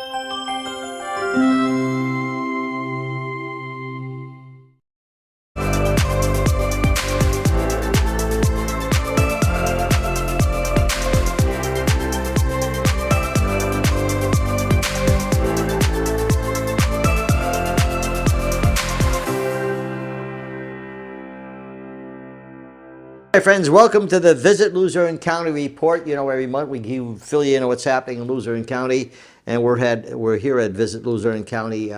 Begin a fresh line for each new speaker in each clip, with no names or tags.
Hi friends, welcome to the Visit Luzerne County Report. You know, every month we fill you in on what's happening in Luzerne County, and we're here at Visit Luzerne County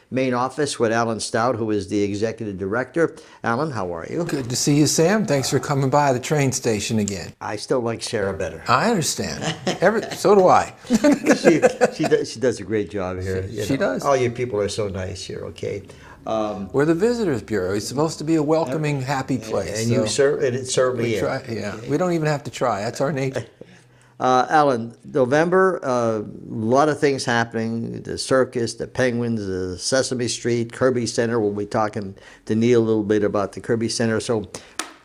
main office with Alan Stout, who is the executive director. Alan, how are you?
Good to see you, Sam. Thanks for coming by the train station again.
I still like Sarah better.
I understand. So do I.
She does a great job here.
She does.
All your people are so nice here. Okay.
We're the Visitors Bureau. It's supposed to be a welcoming, happy place.
And it certainly is.
Yeah, we don't even have to try. That's our nature.
Alan, November, a lot of things happening. The circus, the penguins, the Sesame Street, Kirby Center. We'll be talking to Neil a little bit about the Kirby Center. So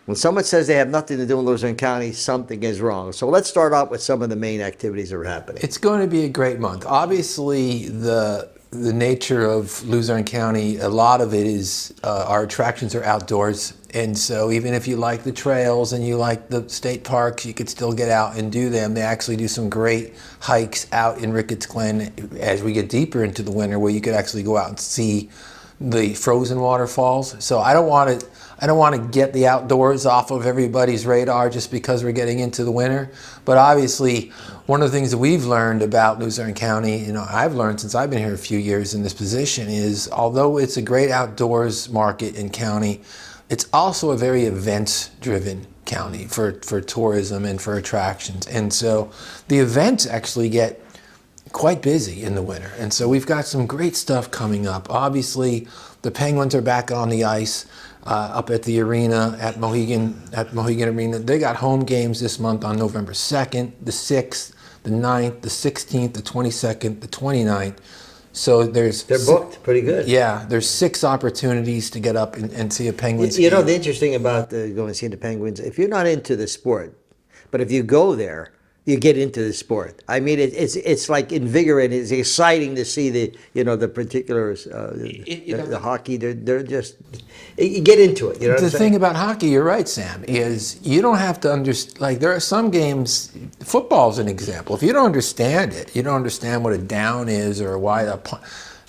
when someone says they have nothing to do in Luzerne County, something is wrong. So let's start out with some of the main activities that are happening.
It's going to be a great month. Obviously, the nature of Luzerne County, a lot of it is our attractions are outdoors. And so even if you like the trails and you like the state parks, you could still get out and do them. They actually do some great hikes out in Ricketts Glen as we get deeper into the winter, where you could actually go out and see the frozen waterfalls. So I don't want to get the outdoors off of everybody's radar just because we're getting into the winter. But obviously, one of the things that we've learned about Luzerne County, I've learned since I've been here a few years in this position, is although it's a great outdoors market and county, it's also a very events-driven county for tourism and for attractions. And so the events actually get quite busy in the winter. And so we've got some great stuff coming up. Obviously, the Penguins are back on the ice up at the arena at Mohegan Arena. They got home games this month on November 2nd, the 6th, the 9th, the 16th, the 22nd, the 29th. So they're
booked pretty good.
Yeah, there's 6 opportunities to get up and see a Penguins
game.
The
interesting about going and seeing the Penguins, if you're not into the sport, but if you go there, you get into the sport. I mean, it's like invigorating. It's exciting to see the particulars, the hockey. They're just, you get into it. You know what I'm saying?
The thing about hockey, you're right, Sam, is you don't have to understand. Like there are some games. Football's an example. If you don't understand it, you don't understand what a down is or why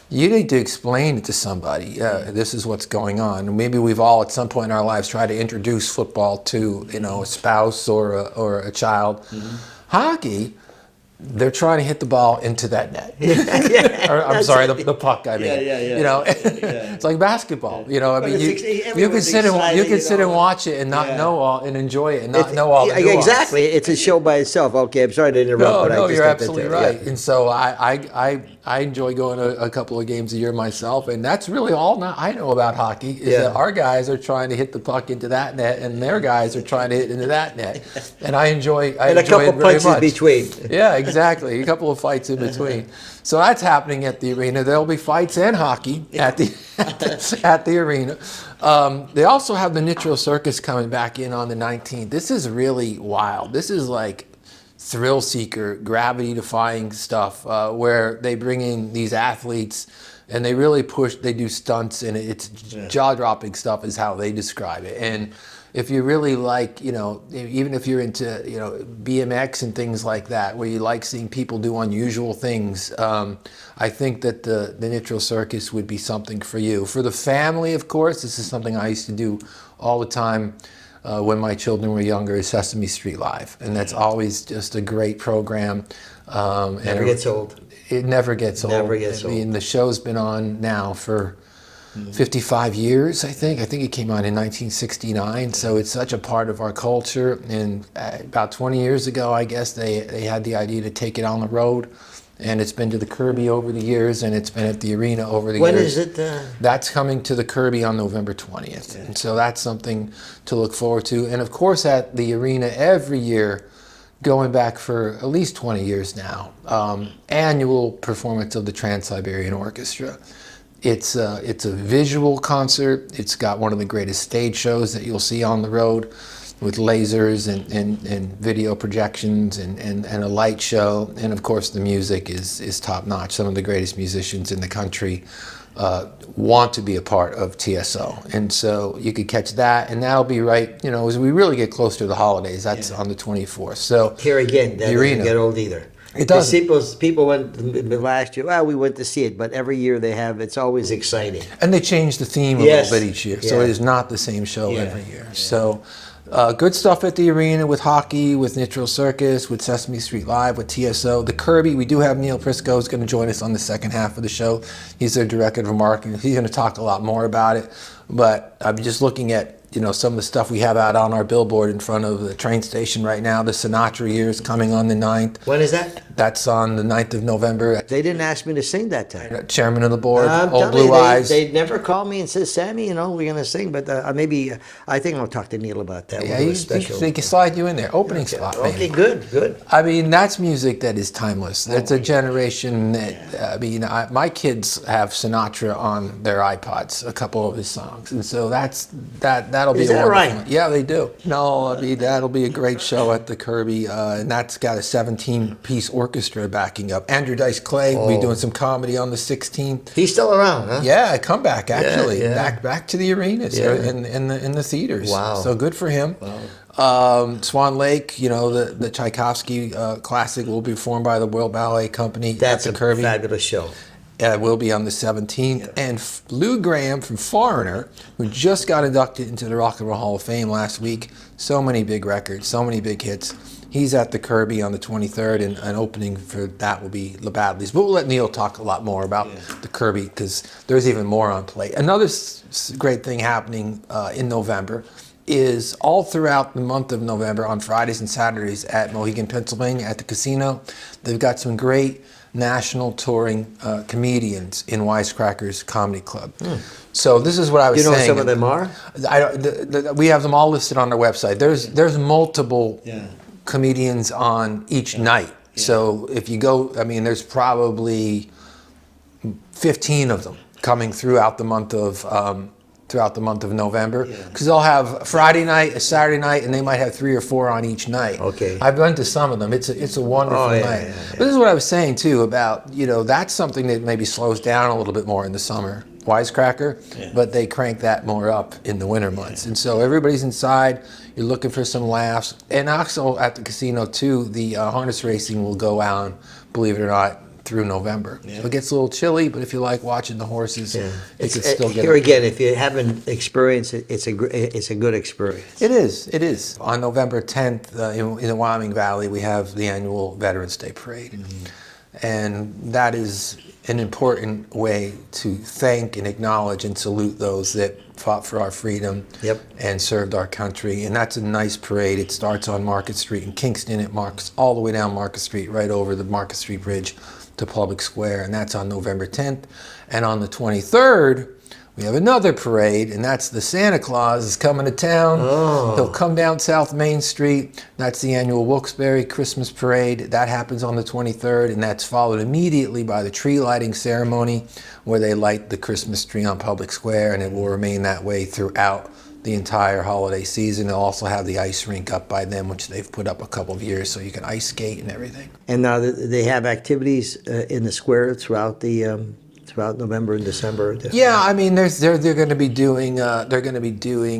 you need to explain it to somebody. This is what's going on. Maybe we've all, at some point in our lives, tried to introduce football to a spouse or a child. Mm-hmm. Hockey, they're trying to hit the ball into that net. I'm sorry, the puck. I mean, it's like basketball. You can sit and watch it and not know all and enjoy it and not know all the nuance.
Exactly, it's a show by itself. Okay, I'm sorry to interrupt.
No, you're absolutely right. Yeah. And so I enjoy going to a couple of games a year myself, and that's really all I know about hockey is that our guys are trying to hit the puck into that net, and their guys are trying to hit into that net, and I enjoy it very much.
And a couple punches between.
Yeah, exactly. A couple of fights in between. So that's happening at the arena. There'll be fights and hockey at the arena. They also have the Nitro Circus coming back in on the 19th. This is really wild. This is like thrill seeker, gravity defying stuff where they bring in these athletes and they really push, they do stunts, and it's jaw dropping stuff is how they describe it. And if you really like, even if you're into, BMX and things like that, where you like seeing people do unusual things, I think that the Nitro Circus would be something for you. For the family, of course, this is something I used to do all the time when my children were younger, is Sesame Street Live. And that's always just a great program.
Never gets old.
It never gets old.
Never gets old.
I mean, the show's been on now for 55 years, I think. I think it came on in 1969, so it's such a part of our culture. And about 20 years ago, I guess, they had the idea to take it on the road. And it's been to the Kirby over the years, and it's been at the arena over the years.
When is it?
That's coming to the Kirby on November 20th. And so that's something to look forward to. And of course, at the arena every year, going back for at least 20 years now, annual performance of the Trans-Siberian Orchestra. It's a visual concert. It's got one of the greatest stage shows that you'll see on the road. with lasers and video projections and a light show. And of course, the music is top notch. Some of the greatest musicians in the country want to be a part of TSO. And so you could catch that, and that'll be right, as we really get closer to the holidays. That's on the 24th. So
here again, that doesn't get old either.
It doesn't.
People went last year. Well, we went to see it, but every year they have. It's always exciting.
And they change the theme a little bit each year, so it is not the same show every year. Yeah. So, good stuff at the arena with hockey, with Nitro Circus, with Sesame Street Live, with TSO. The Kirby, we do have Neil Prisco who's going to join us on the second half of the show. He's their director of marketing. He's going to talk a lot more about it. But I'm just looking at some of the stuff we have out on our billboard in front of the train station right now. The Sinatra year is coming on the 9th.
When is that?
That's on the 9th of November.
They didn't ask me to sing that time.
Chairman of the board, Old
Blue
Eyes.
They never called me and said, Sammy, we're going to sing. But maybe, I think I'll talk to Neil about that.
Yeah, they can slide you in there. Opening spot, maybe.
Okay, good.
I mean, that's music that is timeless. That's a generation that, my kids have Sinatra on their iPods, a couple of his songs. And so that'll be
Is that right?
Yeah, they do. No, that'll be a great show at the Kirby, and that's got a 17-piece orchestra backing up. Andrew Dice Clay will be doing some comedy on the 16th.
He's still around, huh?
Yeah, come back actually,
Yeah.
back to the arenas in the theaters.
Wow.
So good for him. Wow. Swan Lake, the Tchaikovsky classic will be performed by the Royal Ballet Company
That's
at the Kirby.
a fabulous show.
Will be on the 17th. And Lou Graham from Foreigner, who just got inducted into the Rock and Roll Hall of Fame last week. So many big records, so many big hits. He's at the Kirby on the 23rd, and an opening for that will be La Badleys. But we'll let Neil talk a lot more about the Kirby, because there's even more on play. Another great thing happening in November is all throughout the month of November on Fridays and Saturdays at Mohegan, Pennsylvania, at the casino. They've got some great national touring comedians in Wisecrackers Comedy Club. So this is what I was saying.
Some of them are?
We have them all listed on our website. There's multiple comedians on each night. So if you go, there's probably 15 of them coming throughout the month of November, because they'll have a Friday night, a Saturday night, and they might have 3 or 4 on each night.
Okay.
I've been to some of them. It's a wonderful night.
Yeah.
But this is what I was saying too about, that's something that maybe slows down a little bit more in the summer. Wisecracker, but they crank that more up in the winter months. And so everybody's inside, you're looking for some laughs. And also at the casino too, the harness racing will go on, believe it or not, through November. So it gets a little chilly, but if you like watching the horses, it can still get
here again. If you haven't experienced it, it's a good experience.
It is. On November 10th in the Wyoming Valley, we have the annual Veterans Day Parade, and that is an important way to thank and acknowledge and salute those that fought for our freedom and served our country. And that's a nice parade. It starts on Market Street in Kingston. It marks all the way down Market Street, right over the Market Street Bridge to Public Square, and that's on November 10th. And on the 23rd, we have another parade, and that's the Santa Claus is coming to town. He'll come down South Main Street. That's the annual Wilkes-Barre Christmas Parade. That happens on the 23rd, and that's followed immediately by the tree lighting ceremony, where they light the Christmas tree on Public Square, and it will remain that way throughout the entire holiday season. They'll also have the ice rink up by them, which they've put up a couple of years, so you can ice skate and everything. And
now they have activities in the square throughout November and December.
Yeah, they're going to be doing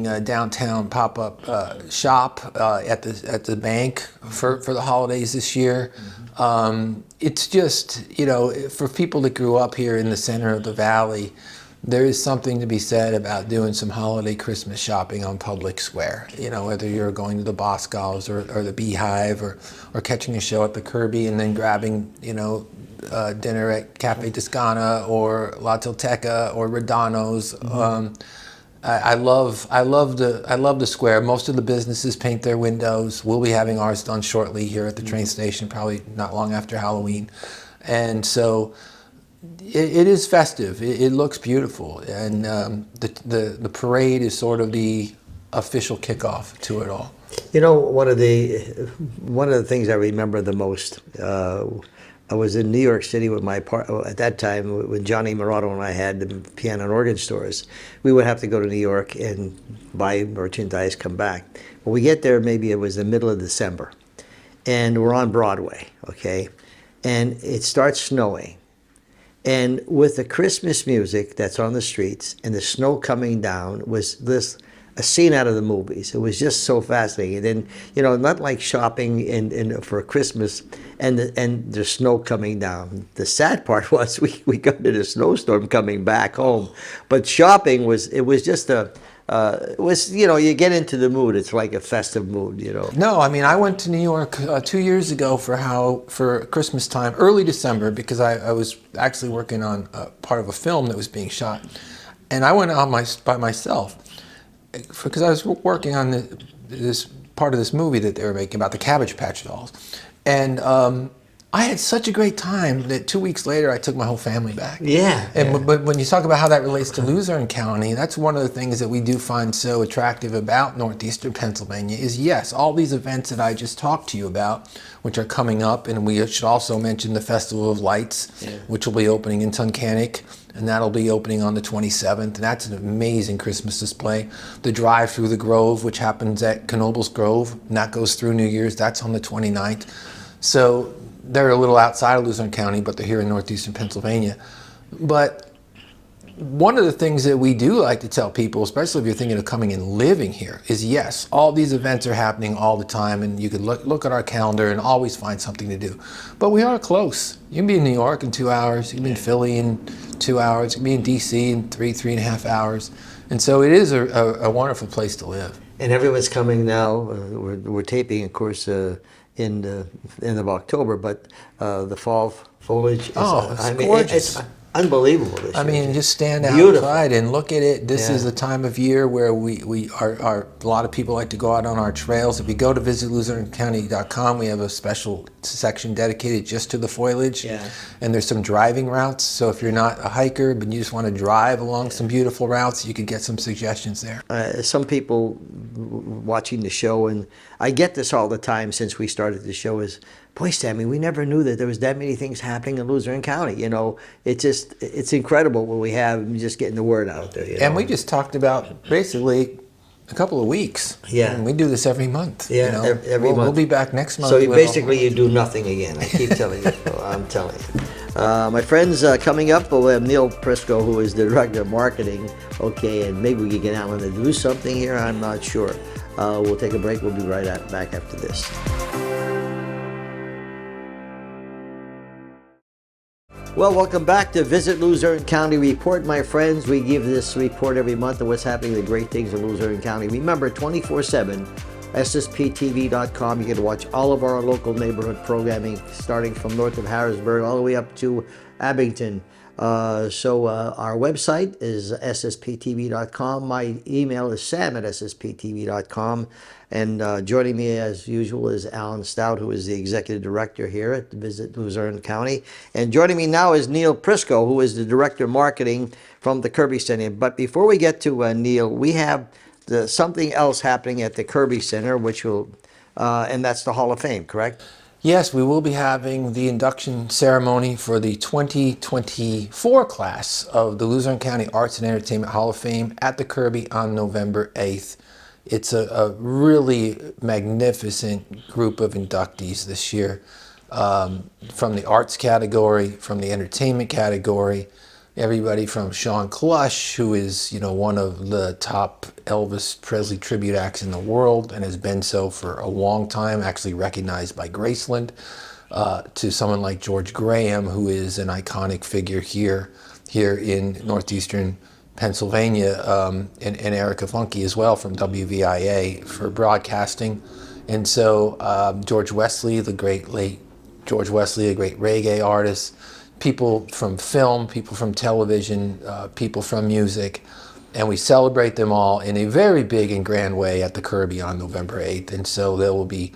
a downtown pop-up shop at the bank for the holidays this year. It's just for people that grew up here in the center of the valley, there is something to be said about doing some holiday Christmas shopping on Public Square. Whether you're going to the Boscov's or the Beehive or catching a show at the Kirby and then grabbing, dinner at Cafe Toscana or La Tolteca or Rodano's. I love the square. Most of the businesses paint their windows. We'll be having ours done shortly here at the train station, probably not long after Halloween. And so it is festive. It looks beautiful, and the parade is sort of the official kickoff to it all.
One of the things I remember the most. I was in New York City with my at that time when Johnny Morado and I had the piano and organ stores. We would have to go to New York and buy merchandise, come back. When we get there, maybe it was the middle of December, and we're on Broadway, okay, and it starts snowing. And with the Christmas music that's on the streets and the snow coming down was a scene out of the movies. It was just so fascinating. And then, you know, not like shopping for Christmas and the snow coming down. The sad part was we got to the snowstorm coming back home. But shopping was just it was, you know, you get into the mood. It's like a festive mood, you know.
No, I mean, I went to New York 2 years ago for Christmas time, early December, because I was actually working on part of a film that was being shot. And I went out by myself because I was working on this part of this movie that they were making about the Cabbage Patch Dolls. And I had such a great time that 2 weeks later I took my whole family back.
Yeah.
But when you talk about how that relates to Luzerne County, that's one of the things that we do find so attractive about northeastern Pennsylvania is, yes, all these events that I just talked to you about, which are coming up, and we should also mention the Festival of Lights, which will be opening in Tunkhannock, and that'll be opening on the 27th, and that's an amazing Christmas display. The drive through the Grove, which happens at Knoebels Grove, and that goes through New Year's, that's on the 29th. So they're a little outside of Luzerne County, but they're here in northeastern Pennsylvania. But one of the things that we do like to tell people, especially if you're thinking of coming and living here, is yes, all these events are happening all the time, and you can look at our calendar and always find something to do. But we are close. You can be in New York in 2 hours, you can be in Philly in 2 hours, you can be in DC in 3.5 hours. And so it is a wonderful place to live.
And everyone's coming now. We're taping, of course, in the end of October, but the fall foliage is,
it's gorgeous.
It's unbelievable this year.
I mean, just stand
Beautiful.
outside and look at it. This is the time of year where we are a lot of people like to go out on our trails. If you go to visitluzernecounty.com, we have a special section dedicated just to the foliage.
Yeah.
And there's some driving routes. So if you're not a hiker, but you just want to drive along some beautiful routes, you could get some suggestions there.
Some people watching the show, and I get this all the time since we started the show, is, boy, Sammy, we never knew that there was that many things happening in Luzerne County. You know, it's incredible what we have, just getting the word out there. You know?
And we just talked about basically a couple of weeks.
Yeah.
And we do this every month.
Yeah,
you know?
every month.
We'll be back next month.
So you do nothing again. I keep telling you. I'm telling you. My friends, coming up, we'll have Neil Prisco, who is the Director of Marketing. Okay, and maybe we can get Alan to do something here. I'm not sure. We'll take a break. We'll be back after this. Well, welcome back to Visit Luzerne County Report, my friends. We give this report every month of what's happening, the great things in Luzerne County. Remember, 24/7, SSPTV.com. You can watch all of our local neighborhood programming, starting from north of Harrisburg all the way up to Abington. So our website is ssptv.com. My email is sam@ssptv.com. And joining me as usual is Alan Stout, who is the Executive Director here at Visit Luzerne County. And joining me now is Neil Prisco, who is the Director of Marketing from the Kirby Center. But before we get to Neil, we have something else happening at the Kirby Center, which will, and that's the Hall of Fame, correct?
Yes, we will be having the induction ceremony for the 2024 class of the Luzerne County Arts and Entertainment Hall of Fame at the Kirby on November 8th. It's a really magnificent group of inductees this year, from the arts category, from the entertainment category. Everybody from Sean Clush, who is, you know, one of the top Elvis Presley tribute acts in the world and has been so for a long time, actually recognized by Graceland, to someone like George Graham, who is an iconic figure here in northeastern Pennsylvania, and Erica Funke as well from WVIA for broadcasting. And so George Wesley, the great late George Wesley, a great reggae artist, people from film, people from television, people from music, and we celebrate them all in a very big and grand way at the Kirby on November 8th. And so there will be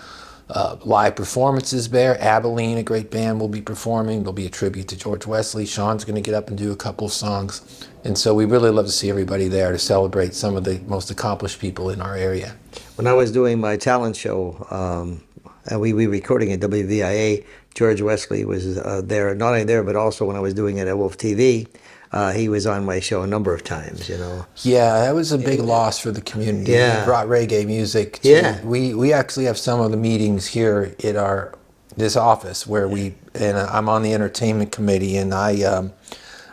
live performances there. Abilene, a great band, will be performing. There'll be a tribute to George Wesley. Sean's going to get up and do a couple of songs. And so we really love to see everybody there to celebrate some of the most accomplished people in our area.
When I was doing my talent show, and we were recording at WVIA, George Wesley was there, not only there, but also when I was doing it at Wolf TV. He was on my show a number of times, you know.
Yeah, that was a big loss for the community.
Yeah.
He brought reggae music to,
Yeah.
we actually have some of the meetings here in this office where I'm on the entertainment committee, and I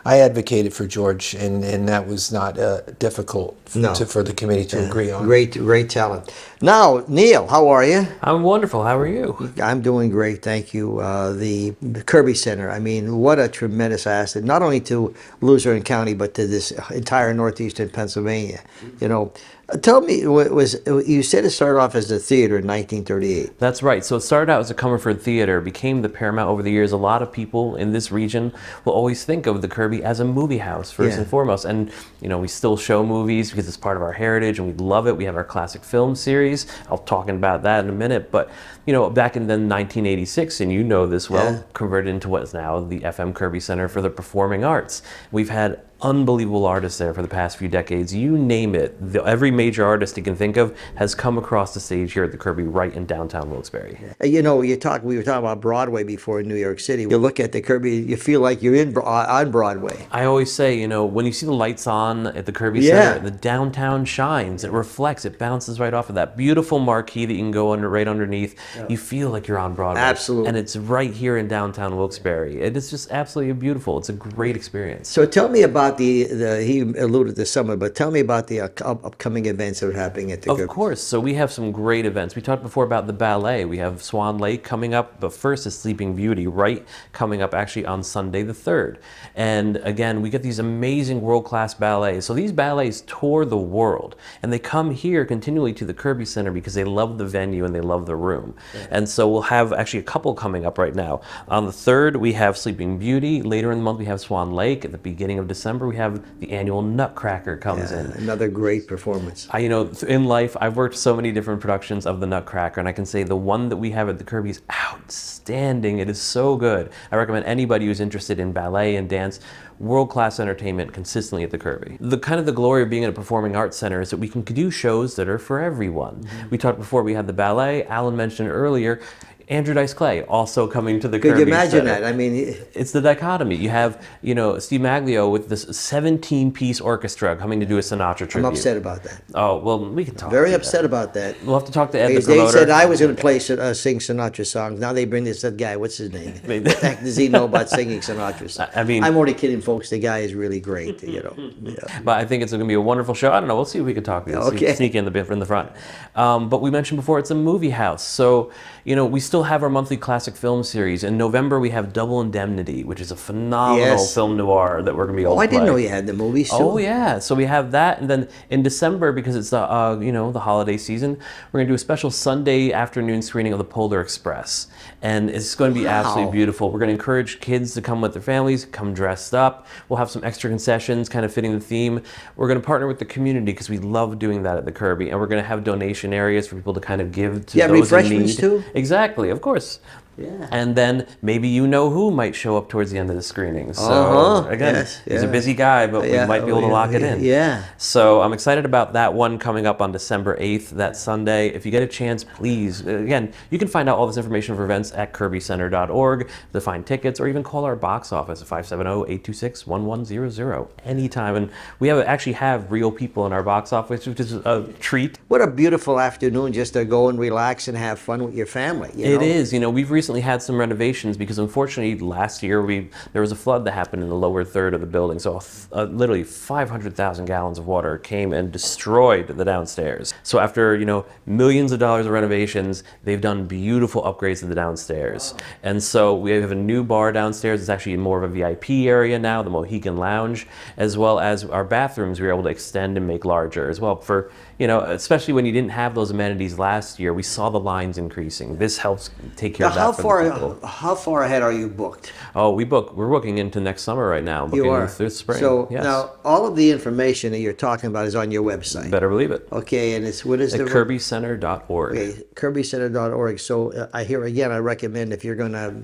advocated for George, and that was not difficult for the committee to agree on.
Great talent. Now, Neil, how are you?
I'm wonderful. How are you?
I'm doing great, thank you. The Kirby Center, I mean, what a tremendous asset, not only to Luzerne County, but to this entire northeastern Pennsylvania. You know, tell me, you said it started off as a theater in 1938.
That's right. So it started out as a Comerford Theater, became the Paramount over the years. A lot of people in this region will always think of the Kirby as a movie house first and foremost. And, you know, we still show movies because it's part of our heritage and we love it. We have our classic film series. I'll talk about that in a minute. But, you know, back in 1986, and you know this well, converted into what is now the FM Kirby Center for the Performing Arts. We've had unbelievable artists there for the past few decades. You name it, every major artist you can think of has come across the stage here at the Kirby right in downtown Wilkes-Barre.
You know, we were talking about Broadway before in New York City. You look at the Kirby, you feel like you're on Broadway.
I always say, you know, when you see the lights on at the Kirby Center, the downtown shines, it reflects, it bounces right off of that beautiful marquee that you can go right underneath. You feel like you're on Broadway.
Absolutely.
And it's right here in downtown Wilkes-Barre. It is just absolutely beautiful. It's a great experience.
So tell me about he alluded to some of it, but tell me about the upcoming events that are happening at the Kirby.
Of course. So we have some great events. We talked before about the ballet. We have Swan Lake coming up, but first is Sleeping Beauty, right coming up actually on Sunday the 3rd. And again, we get these amazing world-class ballets. So these ballets tour the world, and they come here continually to the Kirby Center because they love the venue and they love the room. And so we'll have actually a couple coming up right now. On the 3rd, we have Sleeping Beauty. Later in the month, we have Swan Lake. At the beginning of December, we have the annual Nutcracker comes in.
Another great performance.
You know, in life, I've worked so many different productions of the Nutcracker, and I can say the one that we have at the Kirby is outstanding. It is so good. I recommend anybody who's interested in ballet and dance, world-class entertainment consistently at the Kirby. The glory of being at a performing arts center is that we can do shows that are for everyone. We talked before, we had the ballet. Alan mentioned earlier, Andrew Dice Clay also coming to the Kirby
Could you imagine
Center.
that? I mean,
it's the dichotomy. You have, you know, Steve Maglio with this 17-piece orchestra coming to do a Sinatra tribute.
I'm upset about that.
Oh, well, we can talk.
Very upset about that.
We'll have to talk to Ed, the
They
promoter.
said I was going to play sing Sinatra songs. Now they bring this guy. What's his name? What the heck does he know about singing Sinatra songs?
I mean,
I'm only kidding, folks. The guy is really great. You know. Yeah.
But I think it's going to be a wonderful show. I don't know. We'll see if we can talk.
Okay.
Sneak in the front. But we mentioned before it's a movie house. So, you know, we still have our monthly classic film series. In November, we have Double Indemnity, which is a phenomenal film noir that we're going to be able to
I didn't
play.
know you had the movies too.
Oh yeah, so we have that, and then in December, because it's the you know, the holiday season, we're going to do a special Sunday afternoon screening of the Polar Express, and it's going to be absolutely beautiful. We're going to encourage kids to come with their families, come dressed up. We'll have some extra concessions, kind of fitting the theme. We're going to partner with the community because we love doing that at the Kirby, and we're going to have donation areas for people to kind of give to those in need.
Refreshments too.
Exactly, of course.
Yeah.
And then maybe you know who might show up towards the end of the screening. So again, he's a busy guy, but we might be able to lock it in.
Yeah.
So I'm excited about that one coming up on December 8th, that Sunday. If you get a chance, please, again, you can find out all this information for events at kirbycenter.org to find tickets, or even call our box office at 570-826-1100 anytime. And we actually have real people in our box office, which is a treat.
What a beautiful afternoon just to go and relax and have fun with your family.
It is. You know, we've recently had some renovations because unfortunately last year there was a flood that happened in the lower third of the building. So literally 500,000 gallons of water came and destroyed the downstairs. So after, you know, millions of dollars of renovations, they've done beautiful upgrades to the downstairs. And so we have a new bar downstairs. It's actually more of a VIP area now, the Mohegan Lounge, as well as our bathrooms we were able to extend and make larger as well. For, you know, especially when you didn't have those amenities last year, we saw the lines increasing. This helps take care of that.
How far ahead are you booked?
Oh, we're booking into next summer right now.
You are?
This spring.
So
yes.
now all of the information that you're talking about is on your website.
Better believe it.
Okay, and what is
at
the
kirbycenter.org.
Okay, kirbycenter.org. So I recommend if you're going to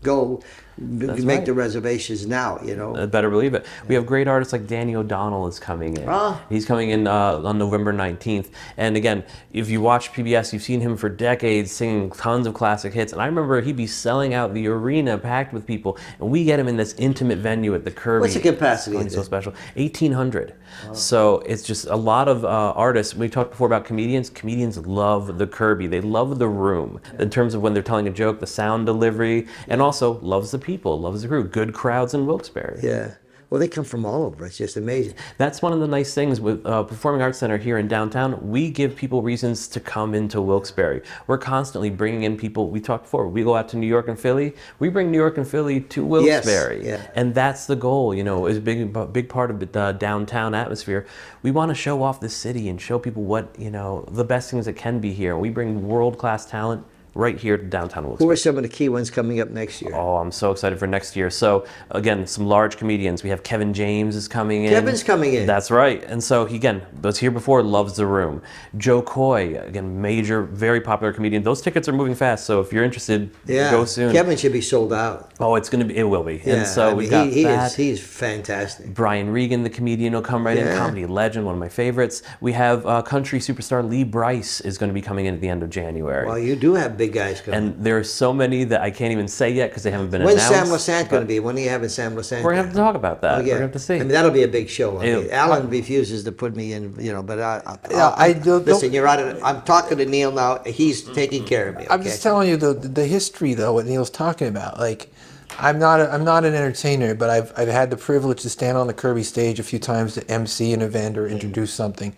go make
right.
the reservations now, you know.
Better believe it. We have great artists like Danny O'Donnell is coming in.
Ah.
He's coming in on November 19th. And again, if you watch PBS, you've seen him for decades singing tons of classic hits. And I remember he'd be selling out the arena packed with people. And we get him in this intimate venue at the Kirby.
What's the capacity?
It's so special. 1,800. So it's just a lot of artists. We talked before about comedians. Comedians love the Kirby. They love the room in terms of when they're telling a joke, the sound delivery, and also loves the people, loves the crew. Good crowds in Wilkes-Barre.
Yeah. Well, they come from all over. It's just amazing.
That's one of the nice things with Performing Arts Center here in downtown. We give people reasons to come into Wilkes-Barre. We're constantly bringing in people. We talked before. We go out to New York and Philly. We bring New York and Philly to Wilkes-Barre.
Yes, yeah.
And that's the goal, you know, is a big part of the downtown atmosphere. We want to show off the city and show people what, you know, the best things that can be here. We bring world-class talent right here to downtown
Who
Wilkes-Barre.
are some of the key ones coming up next year?
Oh, I'm so excited for next year. So again, some large comedians. We have Kevin James is coming in.
Kevin's coming in.
That's right. And so he, again, was here before, loves the room. Joe Coy, again, major, very popular comedian. Those tickets are moving fast. So if you're interested,
Yeah.
go soon.
Kevin should be sold out.
Oh, it will be.
Yeah,
And so
I mean,
we've got that.
he's fantastic.
Brian Regan, the comedian, will come right in.
Yeah.
Comedy legend, one of my favorites. We have country superstar Lee Bryce is going to be coming in at the end of January.
Well, you do have big guys coming.
And there are so many that I can't even say yet because they haven't been
When's
announced.
Sam Lassant going to be? When are you having Sam Lassant?
We're going to have to talk about that.
Oh, yeah.
We're going to have to see.
I mean, that'll be a big show. I mean,
It-
Alan refuses to put me in, you know, but
don't-
listen, you're out of, I'm talking to Neil now. He's taking care of me.
I'm
okay?
just telling you the history though, what Neil's talking about. Like, I'm not an entertainer, but I've had the privilege to stand on the Kirby stage a few times to MC an event or introduce something.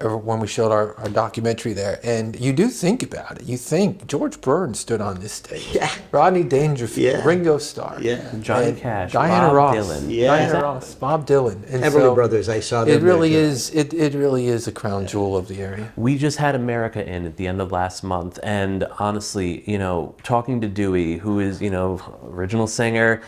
Or when we showed our documentary there, and you do think about it. You think George Burns stood on this stage.
Yeah.
Rodney Dangerfield,
Yeah.
Ringo Starr,
Yeah.
Johnny
and
Cash,
Diana
Bob
Ross,
Dylan.
Yeah.
Diana Ross, Bob Dylan, and
Everly
so
Brothers, I saw them
it really
there, too.
is. It really is a crown jewel of the area.
We just had America in at the end of last month, and honestly, you know, talking to Dewey, who is, you know, original singer,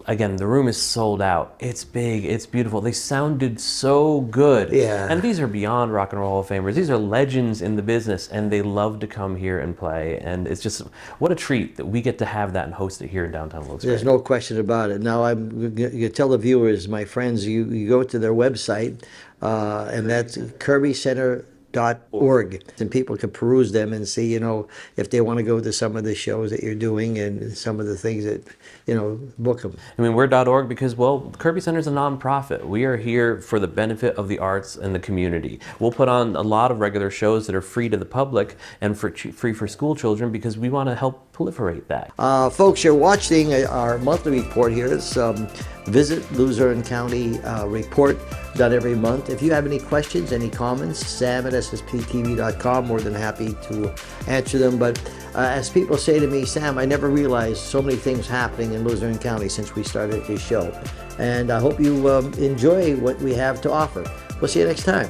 again, the room is sold out. It's big, it's beautiful. They sounded so good.
Yeah.
And these are beyond Rock and Roll Hall of Famers. These are legends in the business, and they love to come here and play. And it's just, what a treat that we get to have that and host it here in downtown Wilkes-Barre.
There's no question about it. Now, you tell the viewers, my friends, you go to their website, and that's KirbyCenter.org, and people can peruse them and see, you know, if they want to go to some of the shows that you're doing and some of the things that, you know, book them.
I mean, we're .org because, well, Kirby Center is a nonprofit. We are here for the benefit of the arts and the community. We'll put on a lot of regular shows that are free to the public and free for school children because we want to help proliferate that.
Folks, you're watching our monthly report here. It's visit Luzerne County report done every month. If you have any questions, any comments, sam@ssptv.com. More than happy to answer them. But as people say to me, Sam, I never realized so many things happening in Luzerne County since we started this show. And I hope you enjoy what we have to offer. We'll see you next time.